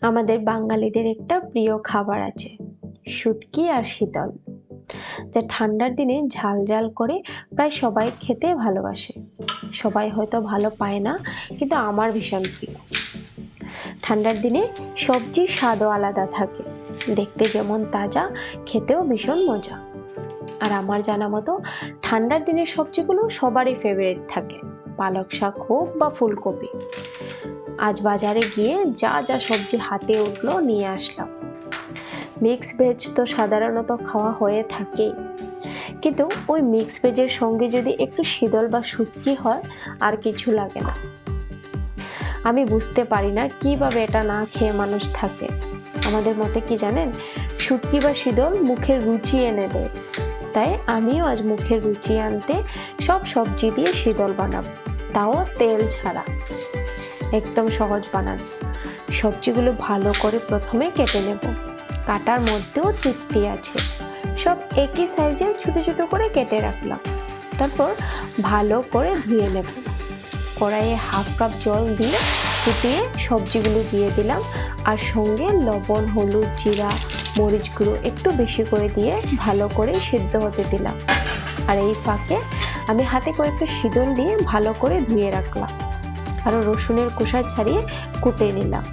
আমাদের বাঙালিদের একটা প্রিয় খাবার আছে, শুটকি আর শীতল, যা ঠান্ডার দিনে ঝাল ঝাল করে প্রায় সবাই খেতে ভালোবাসে। সবাই হয়তো ভালো পায় না, কিন্তু আমার ভীষণ প্রিয়। ঠান্ডার দিনে সবজির স্বাদও আলাদা থাকে, দেখতে যেমন তাজা, খেতেও ভীষণ মজা। আর আমার জানা মতো ঠান্ডার দিনের সবজিগুলো সবারই ফেভারিট থাকে, পালক শাক হোক বা ফুলকপি। আজ বাজারে গিয়ে যা যা সবজি হাতে উঠলো নিয়ে আসলাম। মিক্স ভেজ তো সাধারণত খাওয়া হয়ে থাকেই, কিন্তু ওই মিক্স ভেজের সঙ্গে যদি একটু শীতল বা শুটকি হয়, আর কিছু লাগে না। আমি বুঝতে পারি না কিভাবে এটা না খেয়ে মানুষ থাকে। আমাদের মতে কি জানেন, শুটকি বা শীতল মুখের রুচি এনে দেয়। তাই আমিও আজ মুখের রুচি আনতে সব সবজি দিয়ে শীতল বানাবো, তাও তেল ছাড়া। একদম সহজ বানানো। সবজিগুলো ভালো করে প্রথমে কেটে নেব। কাটার মধ্যেও তৃপ্তি আছে। সব একই সাইজের ছোট ছোট করে কেটে রাখলাম। তারপর ভালো করে ধুয়ে নেব। কড়াইয়ে হাফ কাপ জল দিয়ে ফুটিয়ে সবজিগুলো দিয়ে দিলাম, আর সঙ্গে লবণ, হলুদ, জিরা, মরিচ গুঁড়ো একটু বেশি করে দিয়ে ভালো করে সিদ্ধ হতে দিলাম। আর এই ফাঁকে আমি হাতে কয়েকটা শীতল দিয়ে ভালো করে ধুয়ে রাখলাম, আরও রসুনের খোসা ছাড়িয়ে কুটে নিলাম।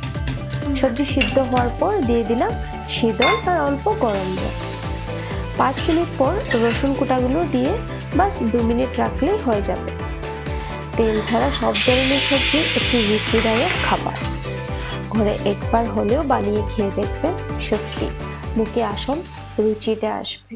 সবজি সিদ্ধ হওয়ার পর দিয়ে দিলাম শীতল আর অল্প গরম জল। 5 মিনিট পর রসুন কুটাগুলো দিয়ে বাস 2 মিনিট রাখলেই হয়ে যাবে। তেল ছাড়া সব ধরনের সবজি একটি রুচিদায়ক খাবার। ঘরে একবার হলেও বানিয়ে খেয়ে দেখবেন, সত্যি মুখে আসল রুচিটা আসবে।